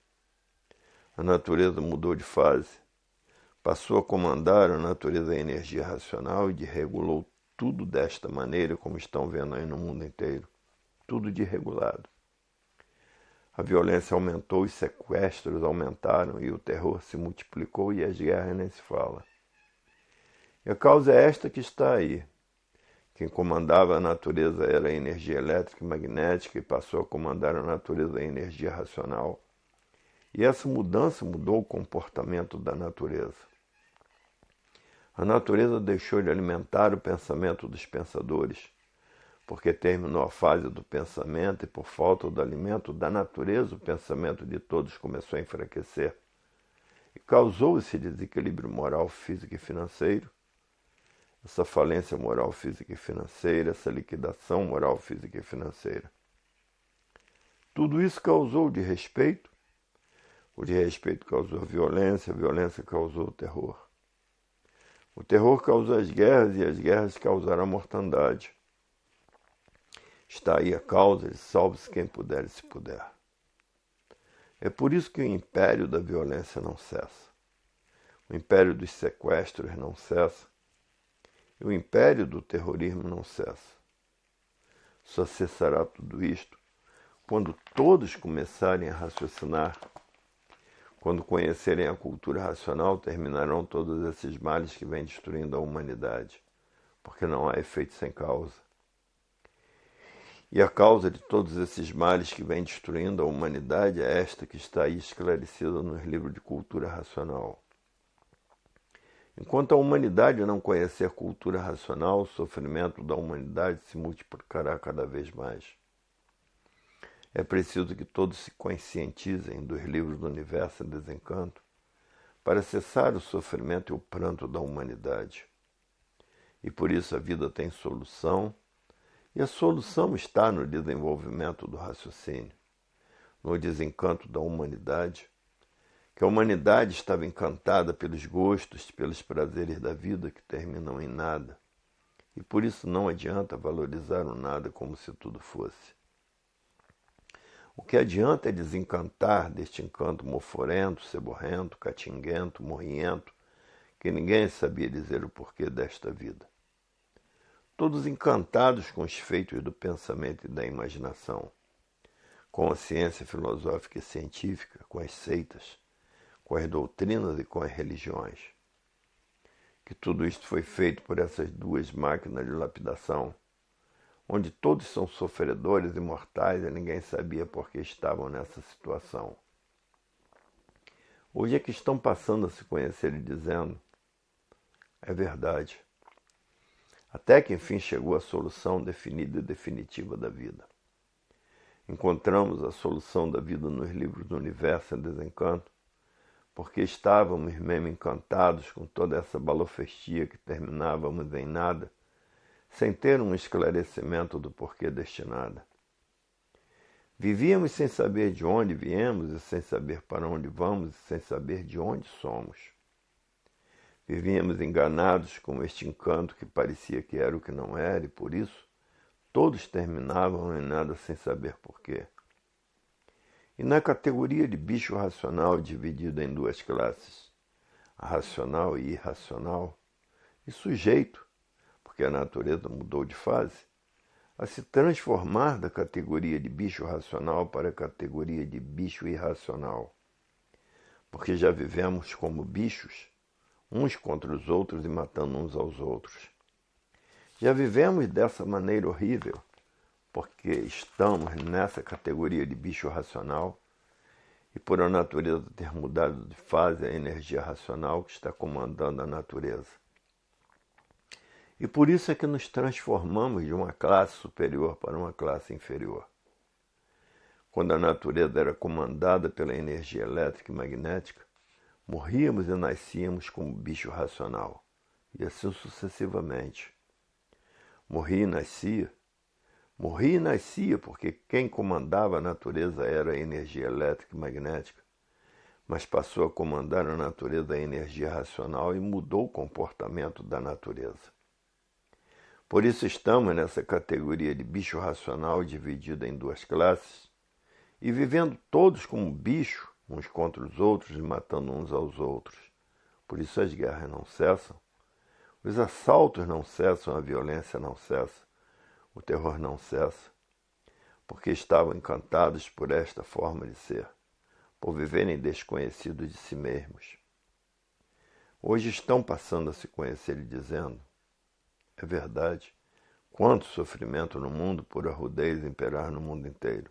A natureza mudou de fase, passou a comandar a natureza a energia racional e desregulou tudo desta maneira, como estão vendo aí no mundo inteiro. Tudo desregulado. A violência aumentou, os sequestros aumentaram e o terror se multiplicou e as guerras nem se fala. E a causa é esta que está aí. Quem comandava a natureza era a energia elétrica e magnética e passou a comandar a natureza a energia racional. E essa mudança mudou o comportamento da natureza. A natureza deixou de alimentar o pensamento dos pensadores, porque terminou a fase do pensamento e por falta do alimento da natureza o pensamento de todos começou a enfraquecer. E causou esse desequilíbrio moral, físico e financeiro, essa falência moral, física e financeira, essa liquidação moral, física e financeira. Tudo isso causou o desrespeito causou a violência causou o terror. O terror causou as guerras e as guerras causaram a mortandade. Está aí a causa de salve-se quem puder e se puder. É por isso que o império da violência não cessa. O império dos sequestros não cessa. E o império do terrorismo não cessa. Só cessará tudo isto quando todos começarem a raciocinar. Quando conhecerem a cultura racional, terminarão todos esses males que vêm destruindo a humanidade, porque não há efeito sem causa. E a causa de todos esses males que vêm destruindo a humanidade é esta que está aí esclarecida nos livros de cultura racional. Enquanto a humanidade não conhecer cultura racional, o sofrimento da humanidade se multiplicará cada vez mais. É preciso que todos se conscientizem dos livros do Universo em Desencanto para cessar o sofrimento e o pranto da humanidade. E por isso a vida tem solução, e a solução está no desenvolvimento do raciocínio, no desencanto da humanidade, que a humanidade estava encantada pelos gostos, pelos prazeres da vida que terminam em nada, e por isso não adianta valorizar o nada como se tudo fosse. O que adianta é desencantar deste encanto moforento, ceborrento, catinguento, morriento, que ninguém sabia dizer o porquê desta vida. Todos encantados com os feitos do pensamento e da imaginação, com a ciência filosófica e científica, com as seitas, com as doutrinas e com as religiões. Que tudo isto foi feito por essas duas máquinas de lapidação, onde todos são sofredores e mortais e ninguém sabia por que estavam nessa situação. Hoje é que estão passando a se conhecer e dizendo, é verdade. Até que enfim chegou a solução definida e definitiva da vida. Encontramos a solução da vida nos livros do Universo em Desencanto, porque estávamos mesmo encantados com toda essa balofestia que terminávamos em nada, sem ter um esclarecimento do porquê deste nada. Vivíamos sem saber de onde viemos e sem saber para onde vamos e sem saber de onde somos. Vivíamos enganados com este encanto que parecia que era o que não era e, por isso, todos terminavam em nada sem saber porquê. E na categoria de bicho racional dividida em duas classes, a racional e irracional, e sujeito, porque a natureza mudou de fase, a se transformar da categoria de bicho racional para a categoria de bicho irracional. Porque já vivemos como bichos, uns contra os outros e matando uns aos outros. Já vivemos dessa maneira horrível, porque estamos nessa categoria de bicho racional e por a natureza ter mudado de fase, a energia racional que está comandando a natureza. E por isso é que nos transformamos de uma classe superior para uma classe inferior. Quando a natureza era comandada pela energia elétrica e magnética, morríamos e nascíamos como bicho racional, e assim sucessivamente. Morria e nascia porque quem comandava a natureza era a energia elétrica e magnética, mas passou a comandar a natureza a energia racional e mudou o comportamento da natureza. Por isso estamos nessa categoria de bicho racional dividida em duas classes e vivendo todos como bicho, uns contra os outros e matando uns aos outros. Por isso as guerras não cessam, os assaltos não cessam, a violência não cessa, o terror não cessa, porque estavam encantados por esta forma de ser, por viverem desconhecidos de si mesmos. Hoje estão passando a se conhecer e dizendo: é verdade, quanto sofrimento no mundo por a rudez imperar no mundo inteiro.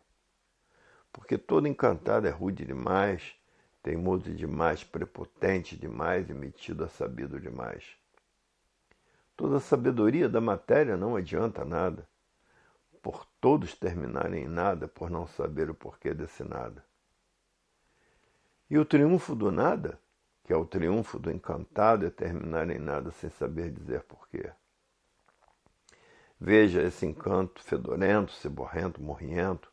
Porque todo encantado é rude demais, teimoso demais, prepotente demais e metido a sabido demais. Toda a sabedoria da matéria não adianta nada, por todos terminarem em nada, por não saber o porquê desse nada. E o triunfo do nada, que é o triunfo do encantado, é terminar em nada sem saber dizer porquê. Veja esse encanto fedorento, ceborrento, morrento,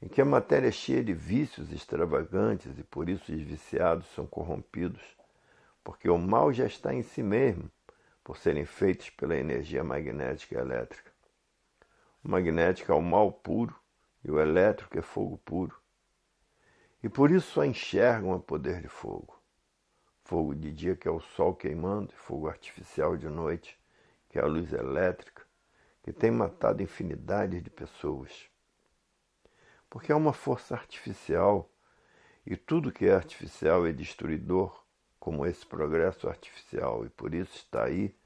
em que a matéria é cheia de vícios extravagantes e por isso os viciados são corrompidos, porque o mal já está em si mesmo, por serem feitos pela energia magnética e elétrica. O magnético é o mal puro e o elétrico é fogo puro. E por isso só enxergam a poder de fogo. Fogo de dia, que é o sol queimando, e fogo artificial de noite, que é a luz elétrica, que tem matado infinidade de pessoas. Porque é uma força artificial, e tudo que é artificial é destruidor, como esse progresso artificial, e por isso está aí,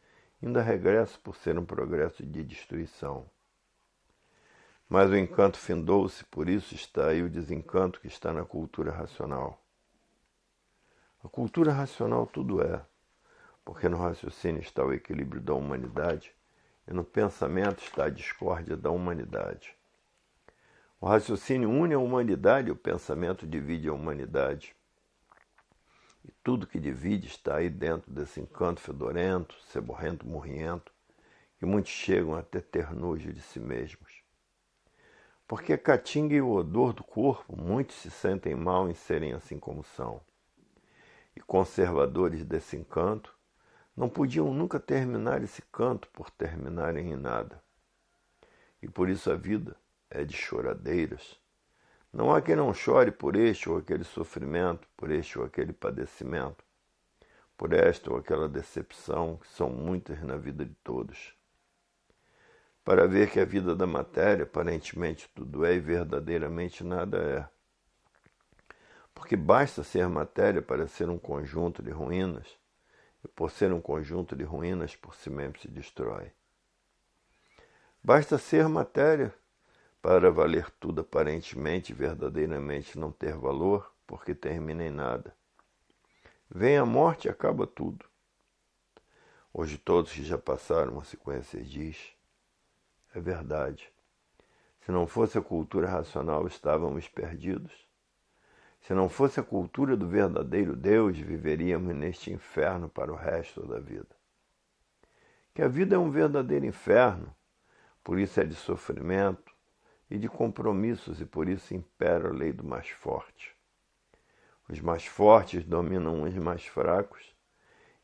ainda regressa por ser um progresso de destruição. Mas o encanto findou-se, por isso está aí o desencanto que está na cultura racional. A cultura racional tudo é, porque no raciocínio está o equilíbrio da humanidade e no pensamento está a discórdia da humanidade. O raciocínio une a humanidade e o pensamento divide a humanidade. E tudo que divide está aí dentro desse encanto fedorento, ceborrento, morrento, que muitos chegam até ter nojo de si mesmos. Porque a caatinga e o odor do corpo, muitos se sentem mal em serem assim como são. E conservadores desse encanto não podiam nunca terminar esse canto por terminarem em nada. E por isso a vida é de choradeiras. Não há quem não chore por este ou aquele sofrimento, por este ou aquele padecimento, por esta ou aquela decepção, que são muitas na vida de todos. Para ver que a vida da matéria, aparentemente tudo é e verdadeiramente nada é. Porque basta ser matéria para ser um conjunto de ruínas, e por ser um conjunto de ruínas, por si mesmo se destrói. Basta ser matéria para valer tudo aparentemente e verdadeiramente não ter valor, porque termina em nada. Vem a morte e acaba tudo. Hoje todos que já passaram a se conhecer diz: é verdade. Se não fosse a cultura racional, estávamos perdidos. Se não fosse a cultura do verdadeiro Deus, viveríamos neste inferno para o resto da vida. Que a vida é um verdadeiro inferno, por isso é de sofrimento e de compromissos, e por isso impera a lei do mais forte. Os mais fortes dominam os mais fracos,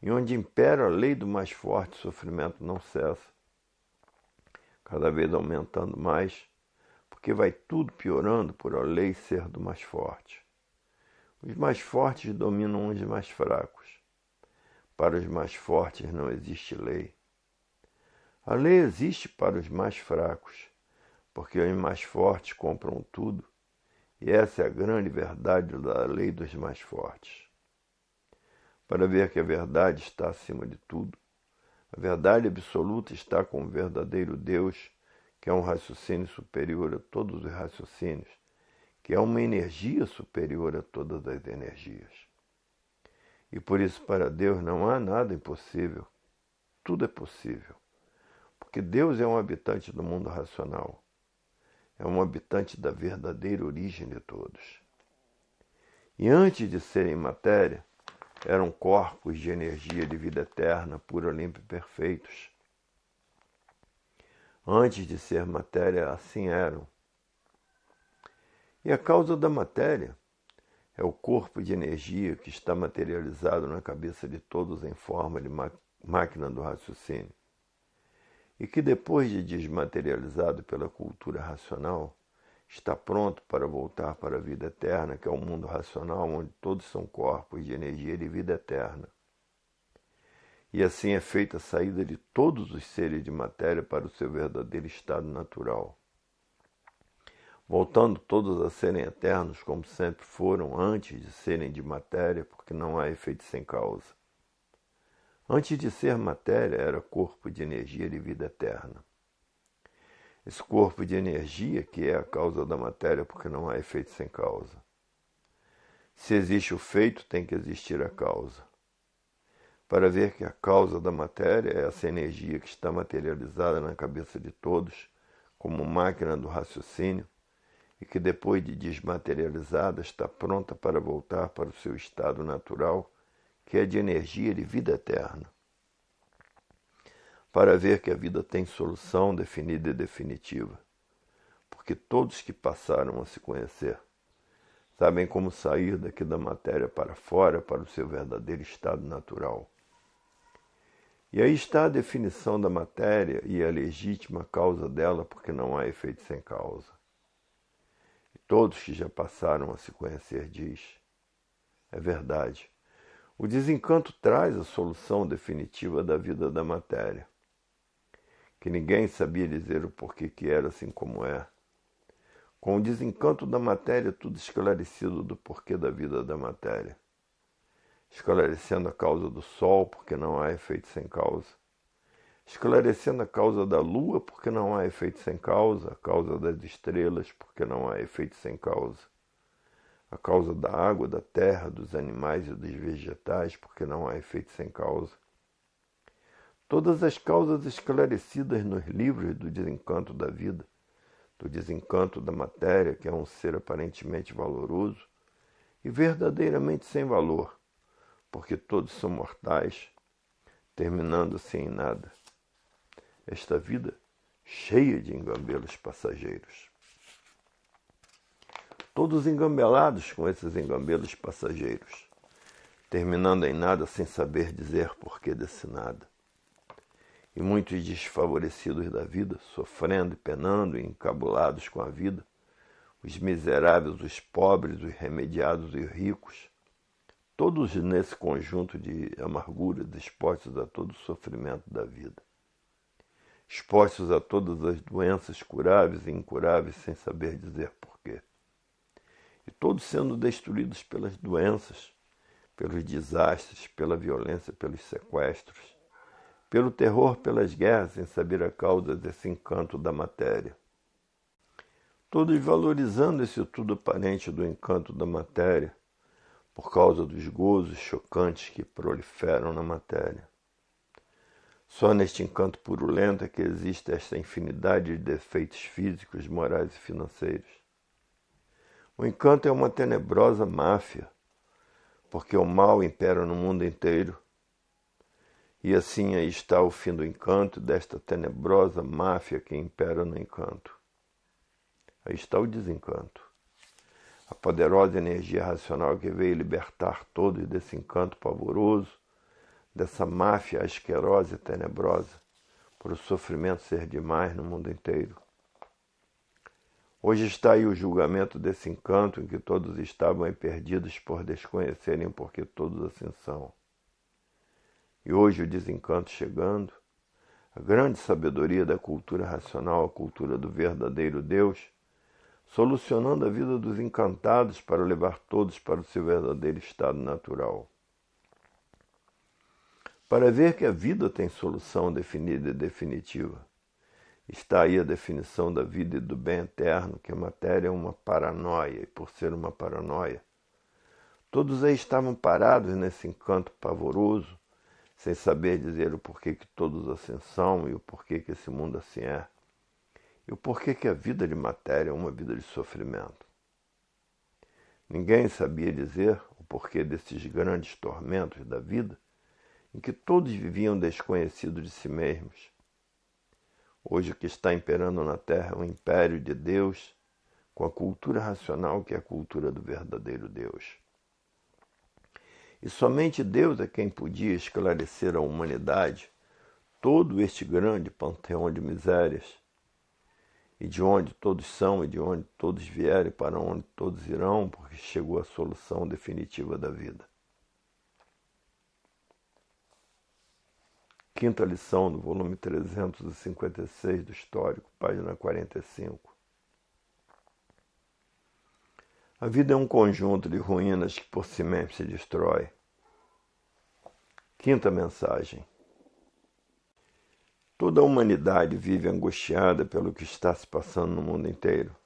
e onde impera a lei do mais forte, o sofrimento não cessa, cada vez aumentando mais, porque vai tudo piorando por a lei ser do mais forte. Os mais fortes dominam os mais fracos. Para os mais fortes não existe lei. A lei existe para os mais fracos, porque os mais fortes compram tudo, e essa é a grande verdade da lei dos mais fortes. Para ver que a verdade está acima de tudo, a verdade absoluta está com o verdadeiro Deus, que é um raciocínio superior a todos os raciocínios, que é uma energia superior a todas as energias. E por isso para Deus não há nada impossível, tudo é possível, porque Deus é um habitante do mundo racional, é um habitante da verdadeira origem de todos. E antes de serem matéria, eram corpos de energia de vida eterna, pura, limpa e perfeitos. Antes de ser matéria, assim eram. E a causa da matéria é o corpo de energia que está materializado na cabeça de todos em forma de máquina do raciocínio. e que depois de desmaterializado pela cultura racional, está pronto para voltar para a vida eterna, que é o mundo racional, onde todos são corpos de energia de vida eterna. E assim é feita a saída de todos os seres de matéria para o seu verdadeiro estado natural, voltando todos a serem eternos como sempre foram antes de serem de matéria, porque não há efeito sem causa. Antes de ser matéria, era corpo de energia de vida eterna. Esse corpo de energia que é a causa da matéria, porque não há efeito sem causa. Se existe o feito, tem que existir a causa. Para ver que a causa da matéria é essa energia que está materializada na cabeça de todos, como máquina do raciocínio, e que depois de desmaterializada está pronta para voltar para o seu estado natural, que é de energia de vida eterna. Para ver que a vida tem solução definida e definitiva, porque todos que passaram a se conhecer sabem como sair daqui da matéria para fora, para o seu verdadeiro estado natural. E aí está a definição da matéria e a legítima causa dela, porque não há efeito sem causa. E todos que já passaram a se conhecer diz, é verdade, o desencanto traz a solução definitiva da vida da matéria, que ninguém sabia dizer o porquê que era assim como é. Com o desencanto da matéria, tudo esclarecido do porquê da vida da matéria. Esclarecendo a causa do sol, porque não há efeito sem causa. Esclarecendo a causa da lua, porque não há efeito sem causa. A causa das estrelas, porque não há efeito sem causa. A causa da água, da terra, dos animais e dos vegetais, porque não há efeito sem causa. Todas as causas esclarecidas nos livros do desencanto da vida, do desencanto da matéria, que é um ser aparentemente valoroso e verdadeiramente sem valor, porque todos são mortais, terminando-se em nada. Esta vida cheia de engambelos passageiros. Todos engambelados com esses engambelos passageiros, terminando em nada sem saber dizer porquê desse nada. E muitos desfavorecidos da vida, sofrendo e penando e encabulados com a vida, os miseráveis, os pobres, os remediados e os ricos, todos nesse conjunto de amarguras, expostos a todo o sofrimento da vida, expostos a todas as doenças curáveis e incuráveis sem saber dizer porquê, e todos sendo destruídos pelas doenças, pelos desastres, pela violência, pelos sequestros, pelo terror, pelas guerras, sem saber a causa desse encanto da matéria. Todos valorizando esse tudo aparente do encanto da matéria, por causa dos gozos chocantes que proliferam na matéria. Só neste encanto purulento é que existe esta infinidade de defeitos físicos, morais e financeiros. O encanto é uma tenebrosa máfia, porque o mal impera no mundo inteiro. E assim aí está o fim do encanto, desta tenebrosa máfia que impera no encanto. Aí está o desencanto. A poderosa energia racional que veio libertar todos desse encanto pavoroso, dessa máfia asquerosa e tenebrosa, por o sofrimento ser demais no mundo inteiro. Hoje está aí o julgamento desse encanto em que todos estavam aí perdidos por desconhecerem porque todos assim são. E hoje o desencanto chegando, a grande sabedoria da cultura racional, a cultura do verdadeiro Deus, solucionando a vida dos encantados para levar todos para o seu verdadeiro estado natural. Para ver que a vida tem solução definida e definitiva. Está aí a definição da vida e do bem eterno, que a matéria é uma paranoia, e por ser uma paranoia, todos aí estavam parados nesse encanto pavoroso, sem saber dizer o porquê que todos assim são e o porquê que esse mundo assim é. E o porquê que a vida de matéria é uma vida de sofrimento. Ninguém sabia dizer o porquê desses grandes tormentos da vida, em que todos viviam desconhecidos de si mesmos. Hoje o que está imperando na Terra é o império de Deus, com a cultura racional que é a cultura do verdadeiro Deus. E somente Deus é quem podia esclarecer a humanidade todo este grande panteão de misérias, e de onde todos são, e de onde todos vieram, e para onde todos irão, porque chegou a solução definitiva da vida. Quinta lição do volume 356 do Histórico, página 45. A vida é um conjunto de ruínas que por si mesmo se destrói. Quinta mensagem. Toda a humanidade vive angustiada pelo que está se passando no mundo inteiro.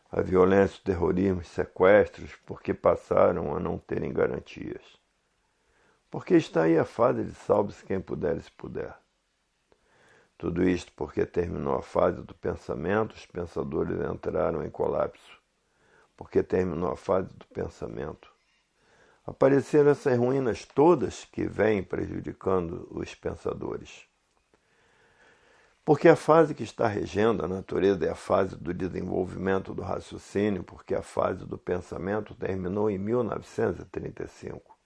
A violência, o terrorismo, os sequestros, porque passaram a não terem garantias. Porque está aí a fase de salve-se quem puder e se puder. Tudo isto porque terminou a fase do pensamento, os pensadores entraram em colapso. Porque terminou a fase do pensamento. Apareceram essas ruínas todas que vêm prejudicando os pensadores. Porque a fase que está regendo a natureza é a fase do desenvolvimento do raciocínio, porque a fase do pensamento terminou em 1935.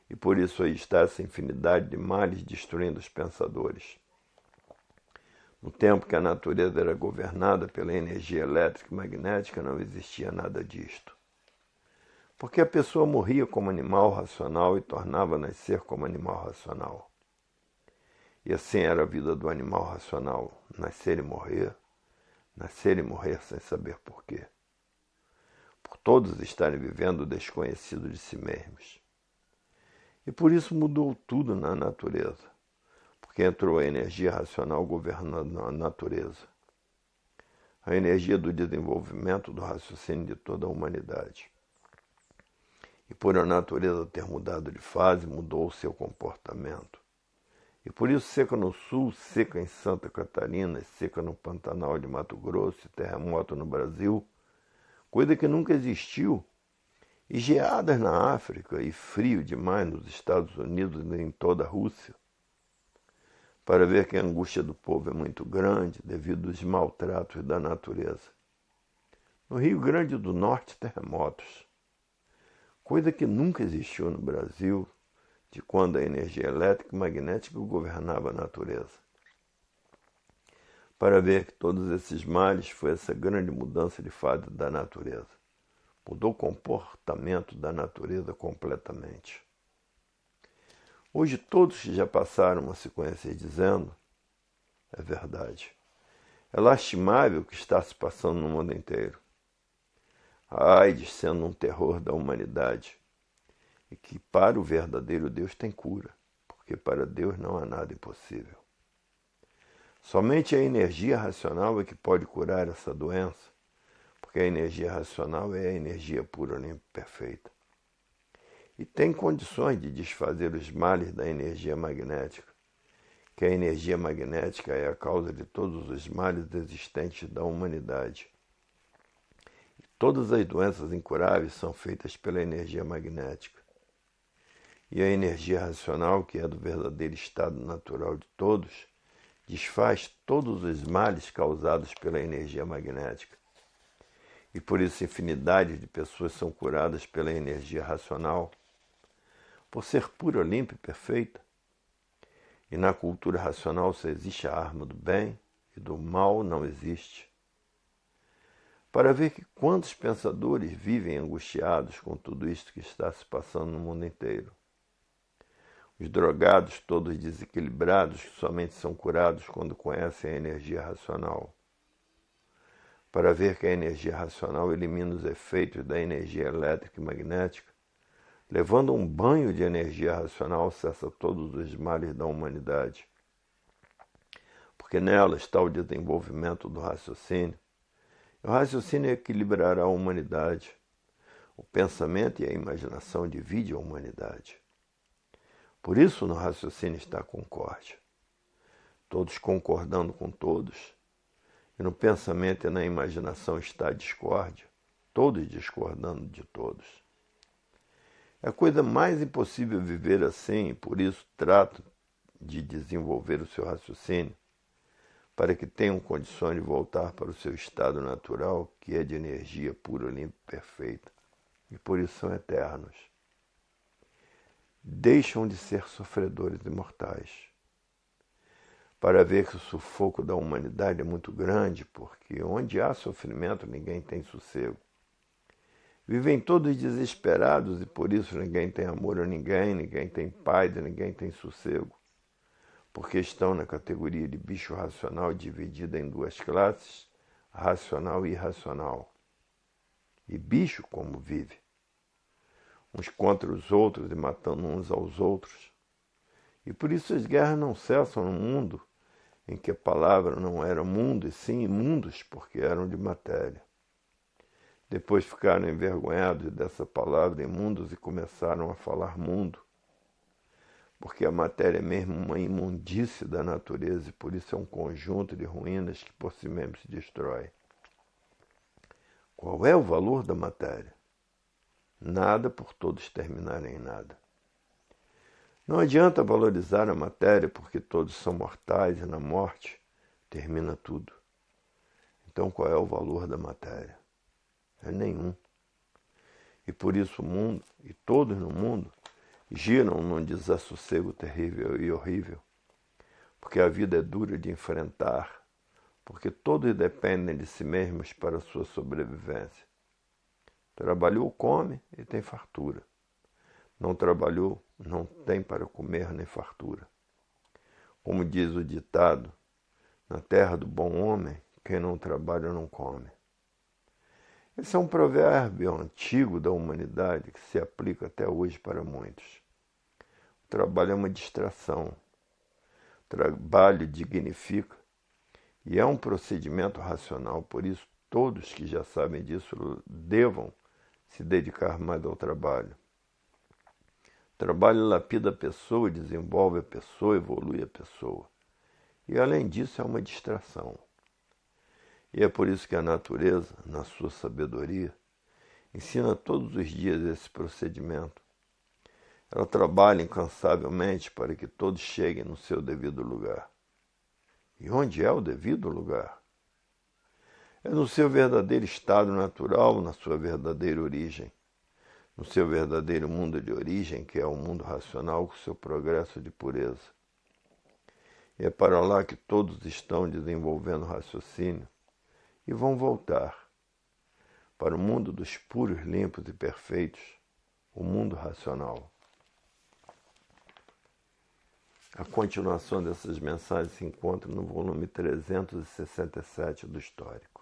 E por isso aí está essa infinidade de males destruindo os pensadores. No tempo que a natureza era governada pela energia elétrica e magnética, não existia nada disto. Porque a pessoa morria como animal racional e tornava a nascer como animal racional. E assim era a vida do animal racional, nascer e morrer sem saber porquê. Por todos estarem vivendo o desconhecido de si mesmos. E por isso mudou tudo na natureza, porque entrou a energia racional governando a natureza. A energia do desenvolvimento do raciocínio de toda a humanidade. E por a natureza ter mudado de fase, mudou o seu comportamento. E por isso seca no sul, seca em Santa Catarina, seca no Pantanal de Mato Grosso, terremoto no Brasil, coisa que nunca existiu, e geadas na África e frio demais nos Estados Unidos e em toda a Rússia, para ver que a angústia do povo é muito grande devido aos maltratos da natureza. No Rio Grande do Norte, terremotos, coisa que nunca existiu no Brasil, de quando a energia elétrica e magnética governava a natureza. Para ver que todos esses males foi essa grande mudança de fase da natureza. Mudou o comportamento da natureza completamente. Hoje todos que já passaram a se conhecer dizendo, é verdade. É lastimável o que está se passando no mundo inteiro. A AIDS sendo um terror da humanidade. E que para o verdadeiro Deus tem cura, porque para Deus não há nada impossível. Somente a energia racional é que pode curar essa doença, porque a energia racional é a energia pura, limpa e perfeita. E tem condições de desfazer os males da energia magnética, que a energia magnética é a causa de todos os males existentes da humanidade. E todas as doenças incuráveis são feitas pela energia magnética. E a energia racional, que é do verdadeiro estado natural de todos, desfaz todos os males causados pela energia magnética. E por isso infinidade de pessoas são curadas pela energia racional, por ser pura, limpa e perfeita. E na cultura racional só existe a arma do bem e do mal não existe. Para ver que quantos pensadores vivem angustiados com tudo isto que está se passando no mundo inteiro. Os drogados, todos desequilibrados, que somente são curados quando conhecem a energia racional. Para ver que a energia racional elimina os efeitos da energia elétrica e magnética, levando um banho de energia racional cessa todos os males da humanidade. Porque nela está o desenvolvimento do raciocínio. E o raciocínio equilibrará a humanidade. O pensamento e a imaginação dividem a humanidade. Por isso no raciocínio está a concórdia, todos concordando com todos, e no pensamento e na imaginação está a discórdia, todos discordando de todos. É a coisa mais impossível viver assim, e por isso trato de desenvolver o seu raciocínio, para que tenham condições de voltar para o seu estado natural, que é de energia pura, limpa e perfeita, e por isso são eternos. Deixam de ser sofredores imortais. para ver que o sufoco da humanidade é muito grande, porque onde há sofrimento ninguém tem sossego. Vivem todos desesperados e por isso ninguém tem amor a ninguém, ninguém tem paz e ninguém tem sossego, porque estão na categoria de bicho racional dividida em duas classes, racional e irracional. E bicho como vive? Uns contra os outros e matando uns aos outros. E por isso as guerras não cessam no mundo em que a palavra não era mundo, e sim imundos, porque eram de matéria. Depois ficaram envergonhados dessa palavra imundos e começaram a falar mundo, porque a matéria é mesmo uma imundície da natureza e por isso é um conjunto de ruínas que por si mesmo se destrói. Qual é o valor da matéria? Nada por todos terminarem em nada. Não adianta valorizar a matéria porque todos são mortais e na morte termina tudo. Então qual é o valor da matéria? É nenhum. E por isso o mundo, e todos no mundo, giram num desassossego terrível e horrível, porque a vida é dura de enfrentar, porque todos dependem de si mesmos para a sua sobrevivência. Trabalhou, come e tem fartura. Não trabalhou, não tem para comer nem fartura. Como diz o ditado, na terra do bom homem, quem não trabalha não come. Esse é um provérbio antigo da humanidade que se aplica até hoje para muitos. O trabalho é uma distração. O trabalho dignifica e é um procedimento racional, por isso todos que já sabem disso devam se dedicar mais ao trabalho. O trabalho lapida a pessoa, desenvolve a pessoa, evolui a pessoa. E além disso é uma distração. E é por isso que a natureza, na sua sabedoria, ensina todos os dias esse procedimento. Ela trabalha incansavelmente para que todos cheguem no seu devido lugar. E onde é o devido lugar? É no seu verdadeiro estado natural, na sua verdadeira origem. No seu verdadeiro mundo de origem, que é o mundo racional com seu progresso de pureza. E é para lá que todos estão desenvolvendo raciocínio e vão voltar para o mundo dos puros, limpos e perfeitos, o mundo racional. A continuação dessas mensagens se encontra no volume 367 do Histórico.